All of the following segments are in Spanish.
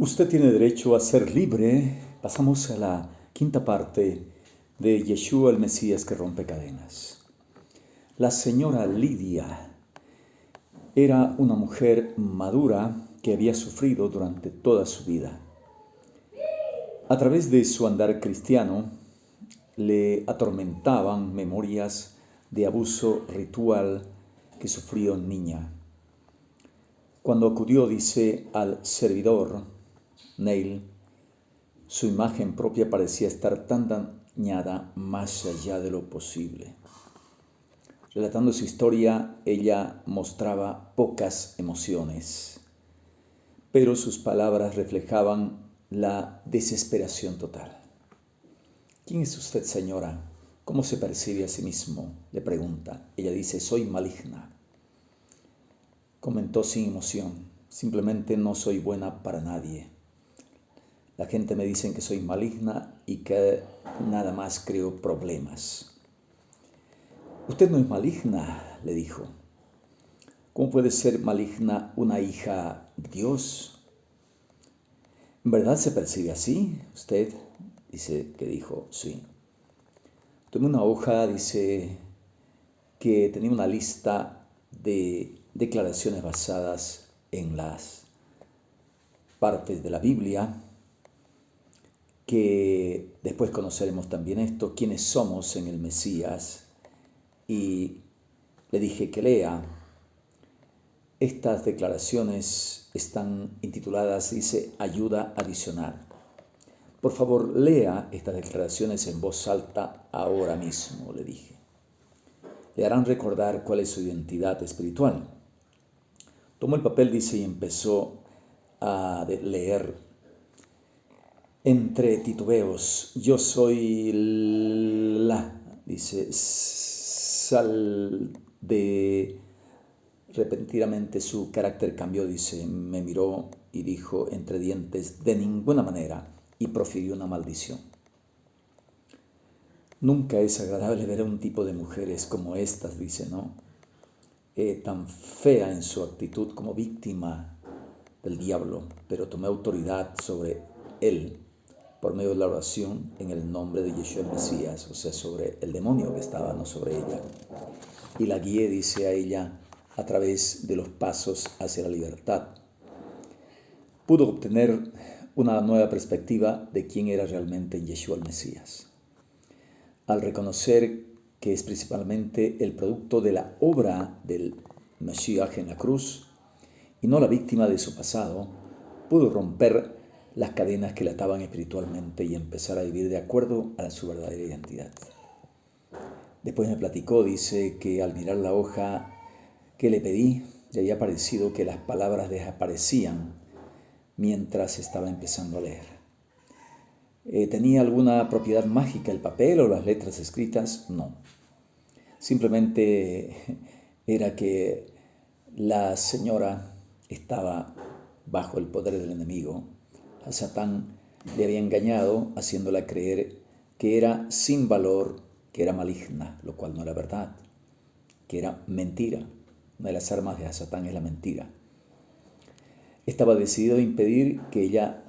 Usted tiene derecho a ser libre. Pasamos a la quinta parte de Yeshua el Mesías que rompe cadenas. La señora Lidia era una mujer madura que había sufrido durante toda su vida. A través de su andar cristiano, le atormentaban memorias de abuso ritual que sufrió niña. Cuando acudió, dice, al servidor, Neil, su imagen propia parecía estar tan dañada más allá de lo posible. Relatando su historia, ella mostraba pocas emociones, pero sus palabras reflejaban la desesperación total. ¿Quién es usted, señora? ¿Cómo se percibe a sí mismo?, le pregunta. Ella dice, soy maligna. Comentó sin emoción, simplemente no soy buena para nadie. La gente me dice que soy maligna y que nada más creo problemas. Usted no es maligna, le dijo. ¿Cómo puede ser maligna una hija de Dios? ¿En verdad se percibe así? Usted dice que dijo, sí. Tomé una hoja, dice, que tenía una lista de declaraciones basadas en las partes de la Biblia, que después conoceremos también esto, quiénes somos en el Mesías, y le dije que lea. Estas declaraciones están intituladas, dice, ayuda adicional. Por favor, lea estas declaraciones en voz alta ahora mismo, le dije. Le harán recordar cuál es su identidad espiritual. Tomó el papel, dice, y empezó a leer entre titubeos. Yo soy dice, sal de... Repentinamente su carácter cambió, dice, me miró y dijo entre dientes, de ninguna manera, y profirió una maldición. Nunca es agradable ver a un tipo de mujeres como estas, dice, ¿no? Tan fea en su actitud como víctima del diablo, pero tomé autoridad sobre él por medio de la oración en el nombre de Yeshua el Mesías, o sea, sobre el demonio que estaba, no sobre ella. Y la guié, dice, a ella a través de los pasos hacia la libertad. Pudo obtener una nueva perspectiva de quién era realmente Yeshua el Mesías. Al reconocer que es principalmente el producto de la obra del Mesías en la cruz y no la víctima de su pasado, pudo romper las cadenas que la ataban espiritualmente y empezar a vivir de acuerdo a su verdadera identidad. Después me platicó, dice, que al mirar la hoja que le pedí, le había parecido que las palabras desaparecían mientras estaba empezando a leer. ¿Tenía alguna propiedad mágica el papel o las letras escritas? No. Simplemente era que la señora estaba bajo el poder del enemigo. A Satán le había engañado, haciéndola creer que era sin valor, que era maligna, lo cual no era verdad, que era mentira. Una de las armas de Satán es la mentira. Estaba decidido a impedir que ella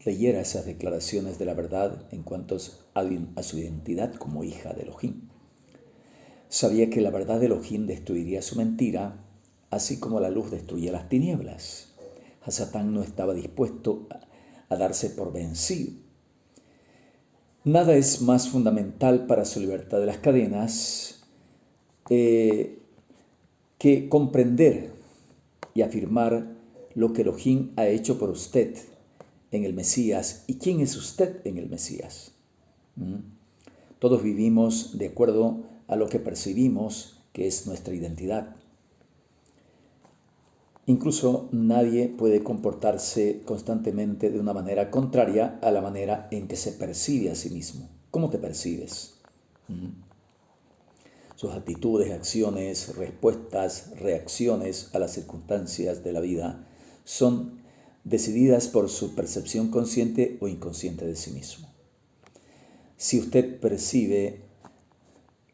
leyera esas declaraciones de la verdad en cuanto a su identidad como hija de Elohim. Sabía que la verdad de Elohim destruiría su mentira, así como la luz destruía las tinieblas. Satán no estaba dispuesto a darse por vencido. Nada es más fundamental para su libertad de las cadenas que comprender y afirmar lo que Elohim ha hecho por usted en el Mesías y quién es usted en el Mesías. Todos vivimos de acuerdo a lo que percibimos que es nuestra identidad. Incluso nadie puede comportarse constantemente de una manera contraria a la manera en que se percibe a sí mismo. ¿Cómo te percibes? Sus actitudes, acciones, respuestas, reacciones a las circunstancias de la vida son decididas por su percepción consciente o inconsciente de sí mismo. Si usted percibe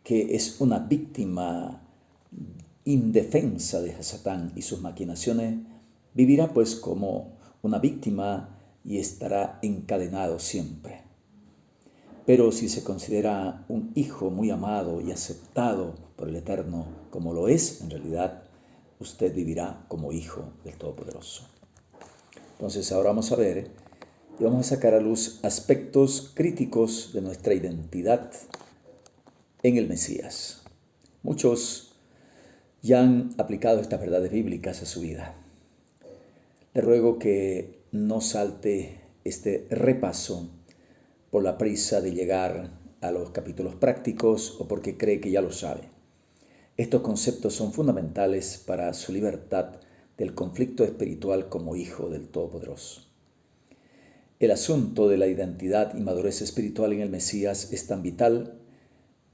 que es una víctima indefensa de Satán y sus maquinaciones, vivirá pues como una víctima y estará encadenado siempre. Pero si se considera un hijo muy amado y aceptado por el Eterno, como lo es en realidad, usted vivirá como hijo del Todopoderoso. Entonces ahora vamos a ver y vamos a sacar a luz aspectos críticos de nuestra identidad en el Mesías. Muchos ya han aplicado estas verdades bíblicas a su vida. Le ruego que no salte este repaso por la prisa de llegar a los capítulos prácticos o porque cree que ya lo sabe. Estos conceptos son fundamentales para su libertad del conflicto espiritual como hijo del Todopoderoso. El asunto de la identidad y madurez espiritual en el Mesías es tan vital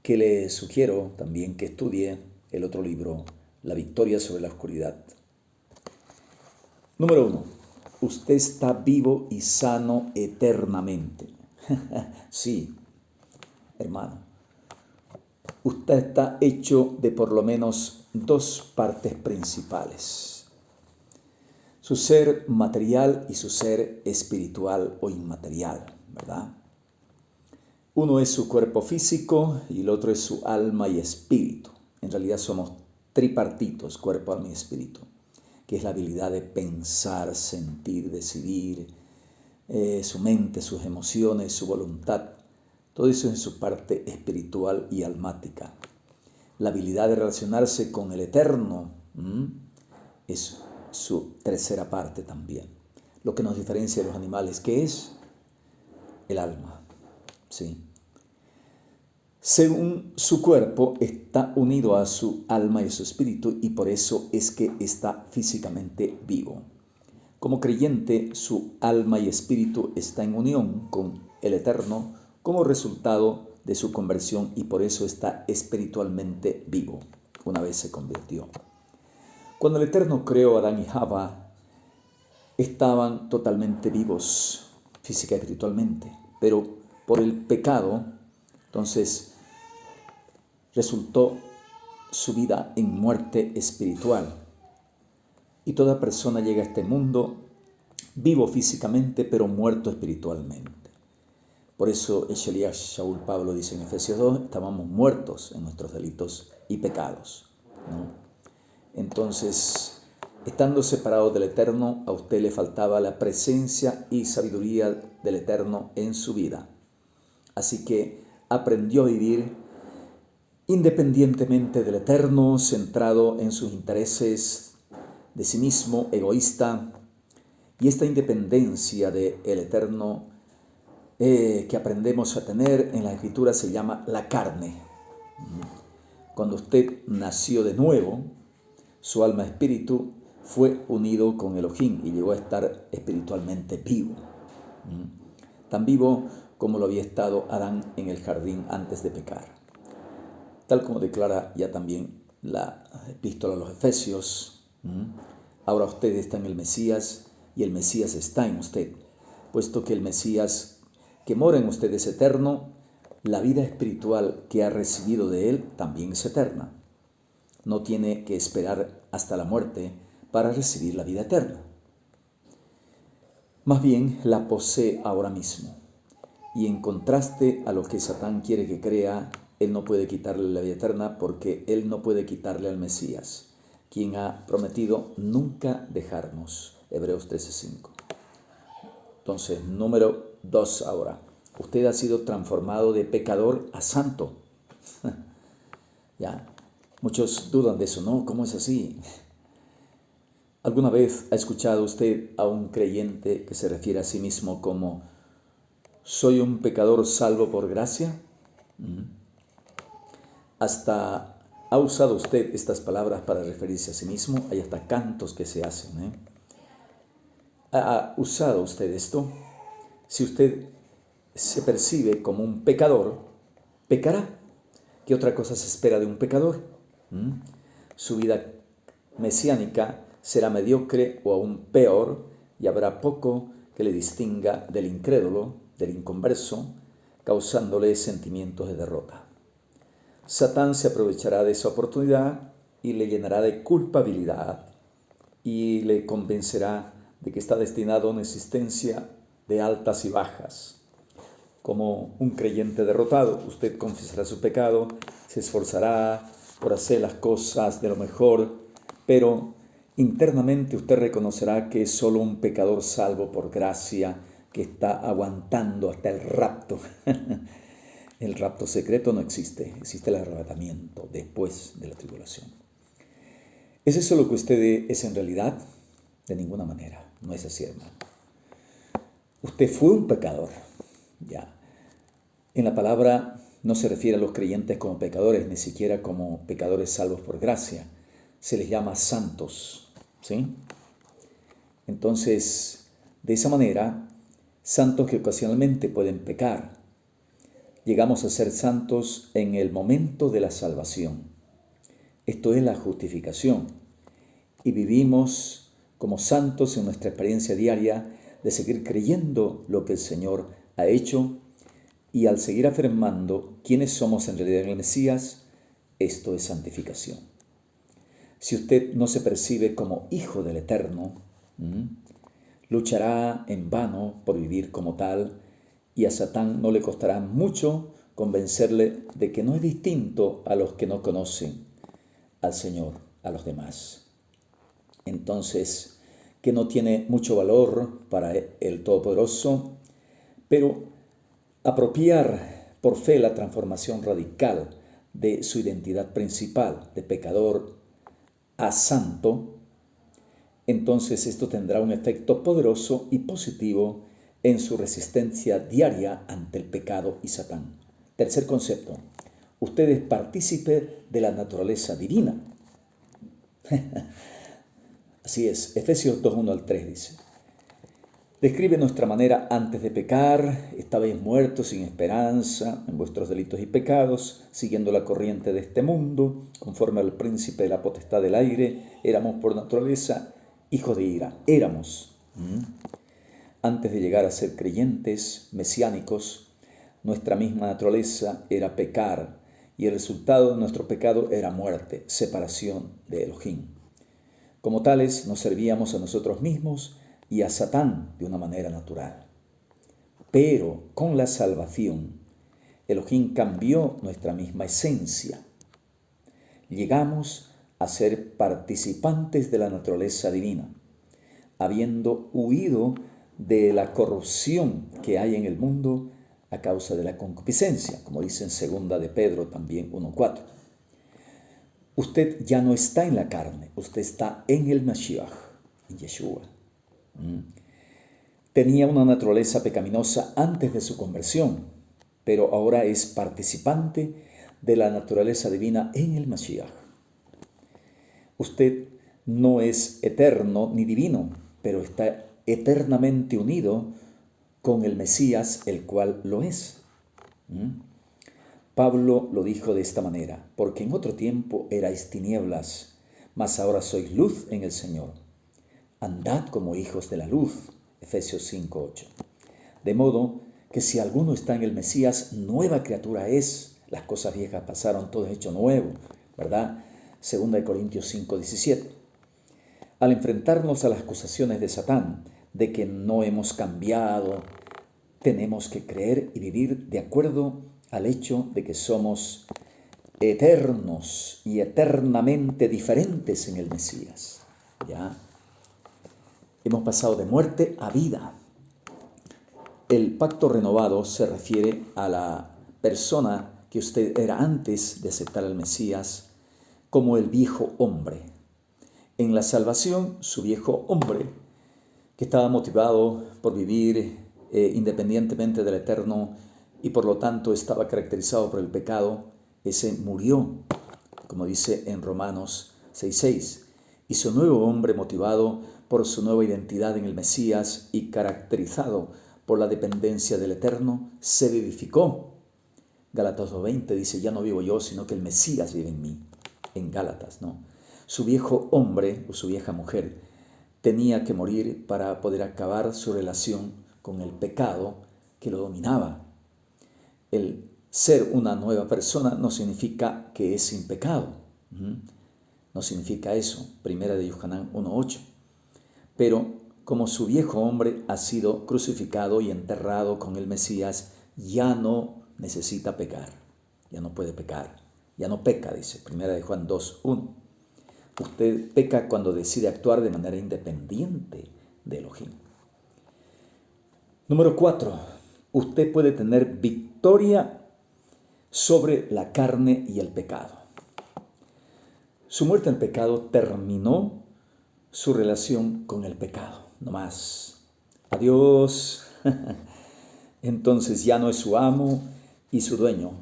que le sugiero también que estudie el otro libro, La victoria sobre la oscuridad. Número 1. Usted está vivo y sano eternamente. Sí, hermano. Usted está hecho de por lo menos dos partes principales: su ser material y su ser espiritual o inmaterial, ¿verdad? Uno es su cuerpo físico y el otro es su alma y espíritu. En realidad somos tripartitos, cuerpo, alma y espíritu, que es la habilidad de pensar, sentir, decidir, su mente, sus emociones, su voluntad. Todo eso es en su parte espiritual y almática. La habilidad de relacionarse con el Eterno es su tercera parte también. Lo que nos diferencia de los animales, ¿qué es? El alma. Sí. Según su cuerpo está unido a su alma y a su espíritu y por eso es que está físicamente vivo. Como creyente, su alma y espíritu está en unión con el Eterno como resultado de su conversión y por eso está espiritualmente vivo una vez se convirtió. Cuando el Eterno creó a Adán y Java, estaban totalmente vivos física y espiritualmente, pero por el pecado, entonces resultó su vida en muerte espiritual. Y toda persona llega a este mundo vivo físicamente, pero muerto espiritualmente. Por eso el Sheliach Shaul Pablo dice en Efesios 2, estábamos muertos en nuestros delitos y pecados, ¿no? Entonces, estando separado del Eterno, a usted le faltaba la presencia y sabiduría del Eterno en su vida. Así que aprendió a vivir independientemente del Eterno, centrado en sus intereses de sí mismo, egoísta. Y esta independencia del Eterno que aprendemos a tener en la Escritura se llama la carne. Cuando usted nació de nuevo, su alma espíritu fue unido con Elohim y llegó a estar espiritualmente vivo. Tan vivo como lo había estado Adán en el jardín antes de pecar. Tal como declara ya también la epístola a los Efesios. Ahora usted está en el Mesías y el Mesías está en usted, puesto que el Mesías que mora en usted es eterno, la vida espiritual que ha recibido de él también es eterna. No tiene que esperar hasta la muerte para recibir la vida eterna. Más bien la posee ahora mismo. Y en contraste a lo que Satán quiere que crea, él no puede quitarle la vida eterna porque él no puede quitarle al Mesías, quien ha prometido nunca dejarnos. Hebreos 13:5. Entonces, número 2 ahora. Usted ha sido transformado de pecador a santo. Ya, muchos dudan de eso, ¿no? ¿Cómo es así? ¿Alguna vez ha escuchado usted a un creyente que se refiere a sí mismo como soy un pecador salvo por gracia? Hasta ha usado usted estas palabras para referirse a sí mismo. Hay hasta cantos que se hacen, ¿Ha usado usted esto? Si usted se percibe como un pecador, pecará. ¿Qué otra cosa se espera de un pecador? Su vida mesiánica será mediocre o aún peor y habrá poco que le distinga del incrédulo, del inconverso, causándole sentimientos de derrota. Satán se aprovechará de esa oportunidad y le llenará de culpabilidad y le convencerá de que está destinado a una existencia de altas y bajas. Como un creyente derrotado, usted confesará su pecado, se esforzará por hacer las cosas de lo mejor, pero internamente usted reconocerá que es solo un pecador salvo por gracia que está aguantando hasta el rapto. El rapto secreto no existe, existe el arrebatamiento después de la tribulación. ¿Es eso lo que usted es en realidad? De ninguna manera, no es así, hermano. Usted fue un pecador, ya. En la palabra no se refiere a los creyentes como pecadores, ni siquiera como pecadores salvos por gracia. Se les llama santos, ¿sí? Entonces, de esa manera, santos que ocasionalmente pueden pecar. Llegamos a ser santos en el momento de la salvación. Esto es la justificación. Y vivimos como santos en nuestra experiencia diaria de seguir creyendo lo que el Señor ha hecho y al seguir afirmando quiénes somos en realidad en el Mesías, esto es santificación. Si usted no se percibe como hijo del Eterno, luchará en vano por vivir como tal y a Satán no le costará mucho convencerle de que no es distinto a los que no conocen al Señor, a los demás. Entonces, que no tiene mucho valor para el Todopoderoso, pero apropiar por fe la transformación radical de su identidad principal de pecador a santo, entonces esto tendrá un efecto poderoso y positivo en su resistencia diaria ante el pecado y Satán. Tercer concepto, usted es partícipe de la naturaleza divina. Así es, Efesios 2:1 al 3 dice. Describe nuestra manera antes de pecar, estabais muertos sin esperanza en vuestros delitos y pecados, siguiendo la corriente de este mundo, conforme al príncipe de la potestad del aire, éramos por naturaleza hijos de ira, éramos. Antes de llegar a ser creyentes mesiánicos, nuestra misma naturaleza era pecar, y el resultado de nuestro pecado era muerte, separación de Elohim. Como tales, nos servíamos a nosotros mismos y a Satán de una manera natural. Pero con la salvación, Elohim cambió nuestra misma esencia. Llegamos a ser participantes de la naturaleza divina, habiendo huido de la corrupción que hay en el mundo a causa de la concupiscencia, como dice en 2 de Pedro también 1:4. Usted ya no está en la carne, usted está en el Mashiach, en Yeshua. Tenía una naturaleza pecaminosa antes de su conversión, pero ahora es participante de la naturaleza divina en el Mashiach. Usted no es eterno ni divino, pero está eternamente unido con el Mesías, el cual lo es. Pablo lo dijo de esta manera, porque en otro tiempo erais tinieblas, mas ahora sois luz en el Señor. Andad como hijos de la luz, Efesios 5:8. De modo que si alguno está en el Mesías, nueva criatura es. Las cosas viejas pasaron, todo es hecho nuevo, ¿verdad? 2 Corintios 5:17. Al enfrentarnos a las acusaciones de Satán de que no hemos cambiado, tenemos que creer y vivir de acuerdo al hecho de que somos eternos y eternamente diferentes en el Mesías. ¿Ya? Hemos pasado de muerte a vida. El pacto renovado se refiere a la persona que usted era antes de aceptar al Mesías como el viejo hombre. En la salvación, su viejo hombre, que estaba motivado por vivir independientemente del Eterno y por lo tanto estaba caracterizado por el pecado, ese murió, como dice en Romanos 6:6. Y su nuevo hombre, motivado por su nueva identidad en el Mesías y caracterizado por la dependencia del Eterno, se vivificó. Gálatas 2:20 dice, ya no vivo yo, sino que el Mesías vive en mí. En Gálatas, ¿no? Su viejo hombre o su vieja mujer tenía que morir para poder acabar su relación con el pecado que lo dominaba. El ser una nueva persona no significa que es sin pecado. No significa eso. Primera de Yohanan 1:8. Pero como su viejo hombre ha sido crucificado y enterrado con el Mesías, ya no necesita pecar, ya no puede pecar, ya no peca, dice 1 Juan 2:1. Usted peca cuando decide actuar de manera independiente de Elohim. Número 4. Usted puede tener victoria sobre la carne y el pecado. Su muerte al pecado terminó su relación con el pecado. No más. Adiós. Entonces ya no es su amo y su dueño,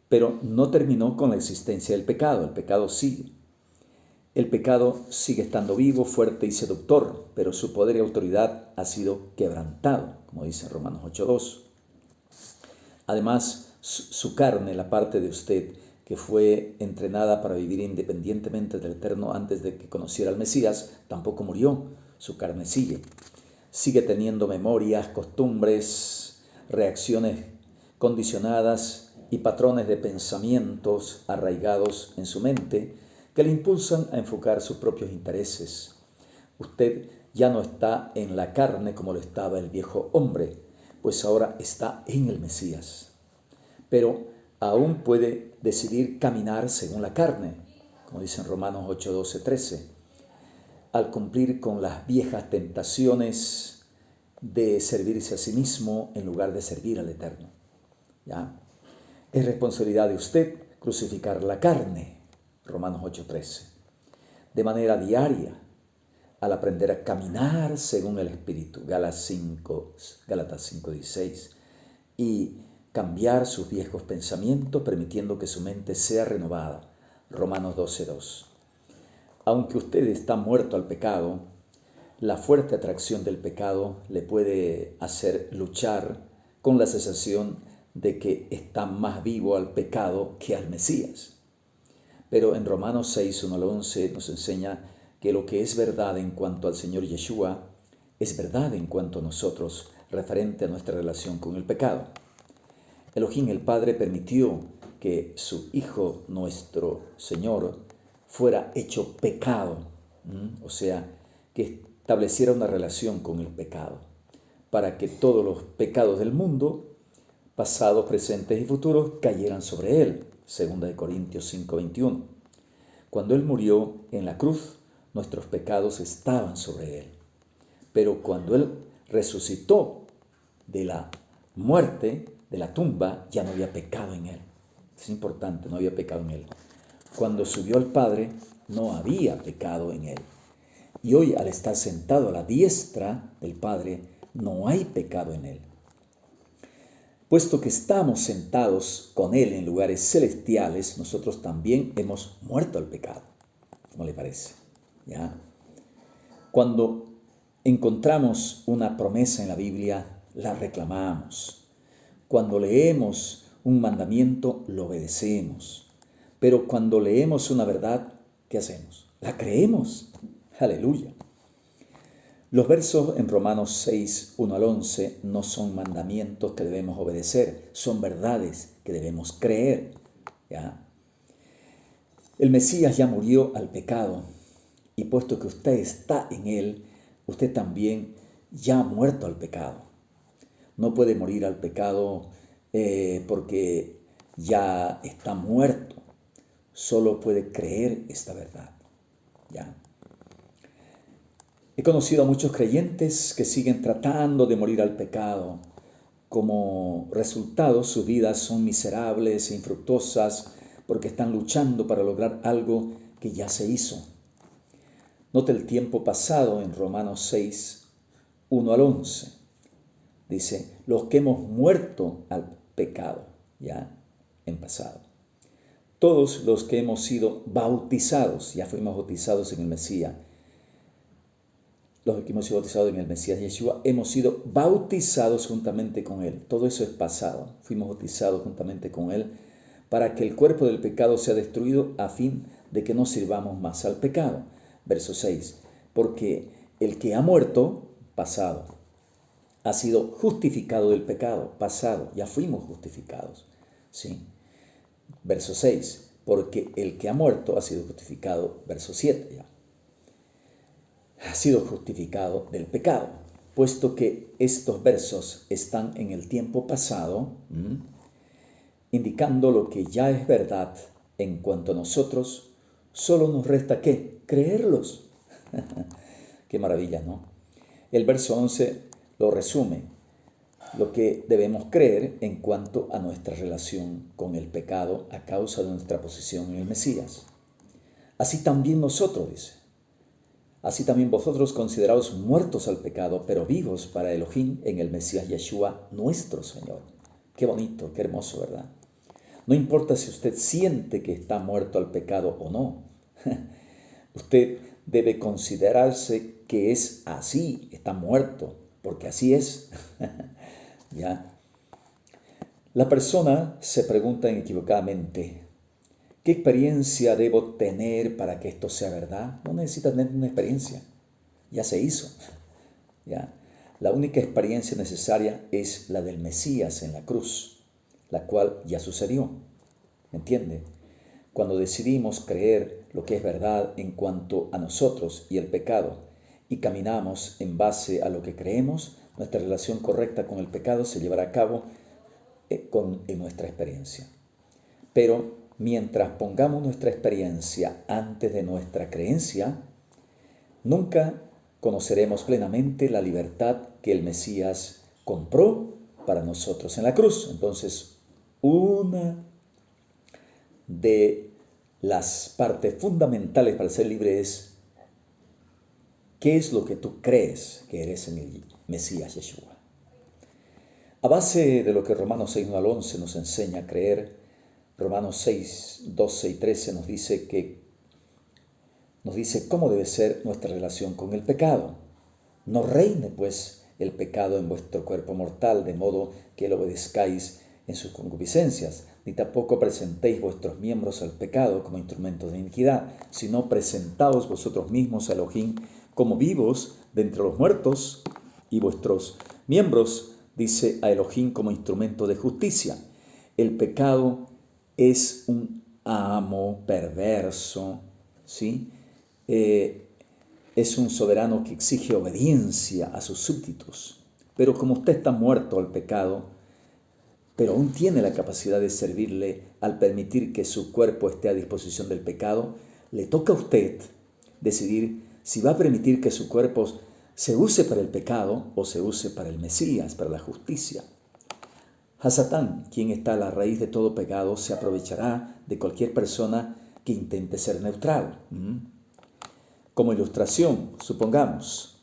pero no terminó con la existencia del pecado. El pecado sigue. El pecado sigue estando vivo, fuerte y seductor, pero su poder y autoridad ha sido quebrantado, como dice Romanos 8:2. Además, su carne, la parte de usted que fue entrenada para vivir independientemente del Eterno antes de que conociera al Mesías, tampoco murió. Su carne sigue. Sigue teniendo memorias, costumbres, reacciones condicionadas y patrones de pensamientos arraigados en su mente que le impulsan a enfocar sus propios intereses. Usted ya no está en la carne como lo estaba el viejo hombre, pues ahora está en el Mesías. Pero aún puede decidir caminar según la carne, como dice en Romanos 8, 12, 13, al cumplir con las viejas tentaciones de servirse a sí mismo en lugar de servir al Eterno. ¿Ya? Es responsabilidad de usted crucificar la carne, Romanos 8:13, de manera diaria, al aprender a caminar según el Espíritu, Gálatas 5:16, y cambiar sus viejos pensamientos, permitiendo que su mente sea renovada, Romanos 12:2. Aunque usted está muerto al pecado, la fuerte atracción del pecado le puede hacer luchar con la sensación de que está más vivo al pecado que al Mesías. Pero en Romanos 6, 1 al 11 nos enseña que lo que es verdad en cuanto al Señor Yeshua es verdad en cuanto a nosotros, referente a nuestra relación con el pecado. Elohim el Padre permitió que su Hijo, nuestro Señor, fuera hecho pecado, o sea, que estableciera una relación con el pecado, para que todos los pecados del mundo, pasados, presentes y futuros, cayeran sobre Él. 2 Corintios 5:21. Cuando Él murió en la cruz, nuestros pecados estaban sobre Él. Pero cuando Él resucitó de la muerte, de la tumba, ya no había pecado en Él. Es importante, no había pecado en Él. Cuando subió al Padre, no había pecado en Él. Y hoy, al estar sentado a la diestra del Padre, no hay pecado en Él. Puesto que estamos sentados con Él en lugares celestiales, nosotros también hemos muerto al pecado. ¿Cómo le parece? ¿Ya? Cuando encontramos una promesa en la Biblia, la reclamamos. Cuando leemos un mandamiento, lo obedecemos. Pero cuando leemos una verdad, ¿qué hacemos? La creemos. Aleluya. Los versos en Romanos 6, 1 al 11 no son mandamientos que debemos obedecer, son verdades que debemos creer. ¿Ya? El Mesías ya murió al pecado y puesto que usted está en él, usted también ya ha muerto al pecado. No puede morir al pecado porque ya está muerto. Solo puede creer esta verdad. ¿Ya? He conocido a muchos creyentes que siguen tratando de morir al pecado. Como resultado, sus vidas son miserables e infructuosas porque están luchando para lograr algo que ya se hizo. Note el tiempo pasado en Romanos 6, 1 al 11. Dice, los que hemos muerto al pecado, ya en pasado. Todos los que hemos sido bautizados, ya fuimos bautizados en el Mesías. Los que hemos sido bautizados en el Mesías Yeshua, hemos sido bautizados juntamente con Él. Todo eso es pasado. Fuimos bautizados juntamente con Él para que el cuerpo del pecado sea destruido a fin de que no sirvamos más al pecado. Verso 6. Porque el que ha muerto, pasado, ha sido justificado del pecado, pasado. Ya fuimos justificados. ¿Sí? Verso 6. Porque el que ha muerto ha sido justificado. Verso 7. Ya. ha sido justificado del pecado, puesto que estos versos están en el tiempo pasado, indicando lo que ya es verdad en cuanto a nosotros, solo nos resta ¿qué? Creerlos. Qué maravilla, ¿no? El verso 11 lo resume, lo que debemos creer en cuanto a nuestra relación con el pecado a causa de nuestra posición en el Mesías. Así también nosotros, dice, así también vosotros consideraos muertos al pecado, pero vivos para Elohim en el Mesías Yeshua, nuestro Señor. Qué bonito, qué hermoso, ¿verdad? No importa si usted siente que está muerto al pecado o no. Usted debe considerarse que es así, está muerto, porque así es. ¿Ya? La persona se pregunta equivocadamente, ¿qué experiencia debo tener para que esto sea verdad? No necesita tener una experiencia, ya se hizo. ¿Ya? La única experiencia necesaria es la del Mesías en la cruz, la cual ya sucedió. ¿Me entiende? Cuando decidimos creer lo que es verdad en cuanto a nosotros y el pecado y caminamos en base a lo que creemos, nuestra relación correcta con el pecado se llevará a cabo en nuestra experiencia. Pero mientras pongamos nuestra experiencia antes de nuestra creencia, nunca conoceremos plenamente la libertad que el Mesías compró para nosotros en la cruz. Entonces, una de las partes fundamentales para ser libre es ¿qué es lo que tú crees que eres en el Mesías Yeshua? A base de lo que Romanos 6, 1 al 11 nos enseña a creer, Romanos 6, 12 y 13 nos dice cómo debe ser nuestra relación con el pecado. No reine pues el pecado en vuestro cuerpo mortal, de modo que lo obedezcáis en sus concupiscencias, ni tampoco presentéis vuestros miembros al pecado como instrumentos de iniquidad, sino presentaos vosotros mismos a Elohim como vivos de entre los muertos, y vuestros miembros, dice, a Elohim como instrumento de justicia. El pecado es un amo perverso, ¿sí? Es un soberano que exige obediencia a sus súbditos. Pero como usted está muerto al pecado, pero aún tiene la capacidad de servirle al permitir que su cuerpo esté a disposición del pecado, le toca a usted decidir si va a permitir que su cuerpo se use para el pecado o se use para el Mesías, para la justicia. Hasatán, quien está a la raíz de todo pecado, se aprovechará de cualquier persona que intente ser neutral. Como ilustración, supongamos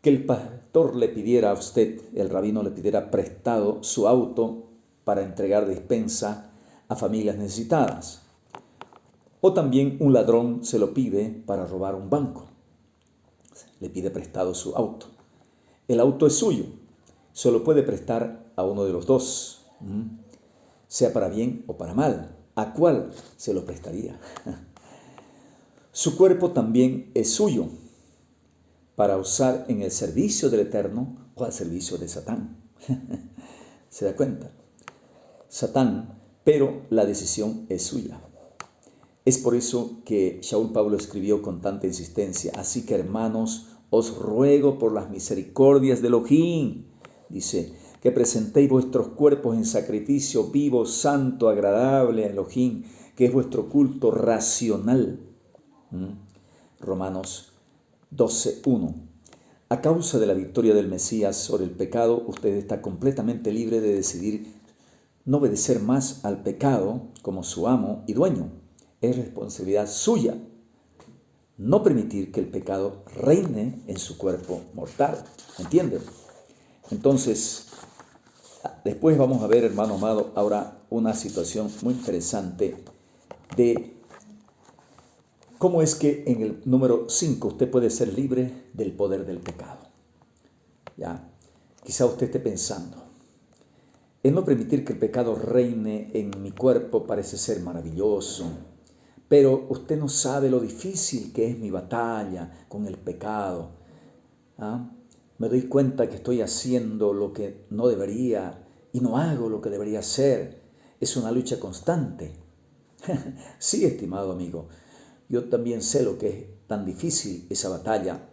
que el pastor le pidiera a usted, el rabino le pidiera prestado su auto para entregar despensa a familias necesitadas. O también un ladrón se lo pide para robar un banco. Le pide prestado su auto. El auto es suyo, se lo puede prestar a uno de los dos, sea para bien o para mal. ¿A cuál se lo prestaría? Su cuerpo también es suyo, para usar en el servicio del Eterno o al servicio de Satán. ¿Se da cuenta? Satán, pero la decisión es suya. Es por eso que Shaul Pablo escribió con tanta insistencia, así que hermanos, os ruego por las misericordias de Elohim, dice, que presentéis vuestros cuerpos en sacrificio vivo, santo, agradable a Elohim, que es vuestro culto racional. Romanos 12:1. A causa de la victoria del Mesías sobre el pecado, usted está completamente libre de decidir no obedecer más al pecado como su amo y dueño. Es responsabilidad suya no permitir que el pecado reine en su cuerpo mortal. ¿Entiende? Entonces, después vamos a ver, hermano amado, ahora una situación muy interesante de cómo es que en el número 5 usted puede ser libre del poder del pecado. ¿Ya? Quizá usted esté pensando, el no permitir que el pecado reine en mi cuerpo parece ser maravilloso, pero usted no sabe lo difícil que es mi batalla con el pecado. Me doy cuenta que estoy haciendo lo que no debería y no hago lo que debería hacer. Es una lucha constante. Sí, estimado amigo, yo también sé lo que es tan difícil esa batalla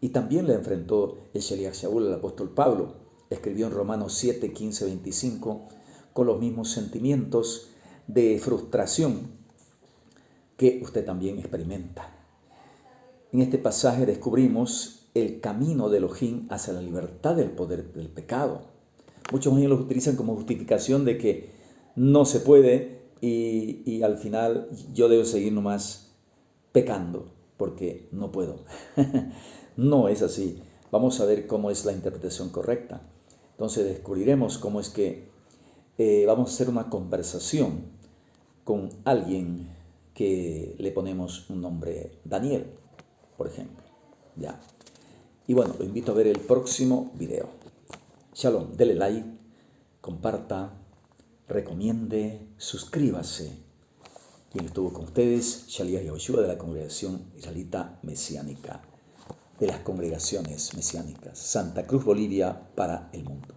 Y también le enfrentó el Sheliach Shaul al apóstol Pablo. Escribió en Romanos 7, 15, 25 con los mismos sentimientos de frustración que usted también experimenta. En este pasaje descubrimos el camino de Elohim hacia la libertad del poder del pecado. Muchos niños lo utilizan como justificación de que no se puede y al final yo debo seguir nomás pecando porque no puedo. No es así. Vamos a ver cómo es la interpretación correcta. Entonces descubriremos cómo es que vamos a hacer una conversación con alguien que le ponemos un nombre Daniel, por ejemplo. Ya. Y bueno, lo invito a ver el próximo video. Shalom, dele like, comparta, recomiende, suscríbase. Quien estuvo con ustedes, Shaliach Yahushua de la Congregación Israelita Mesiánica, de las congregaciones mesiánicas, Santa Cruz, Bolivia, para el mundo.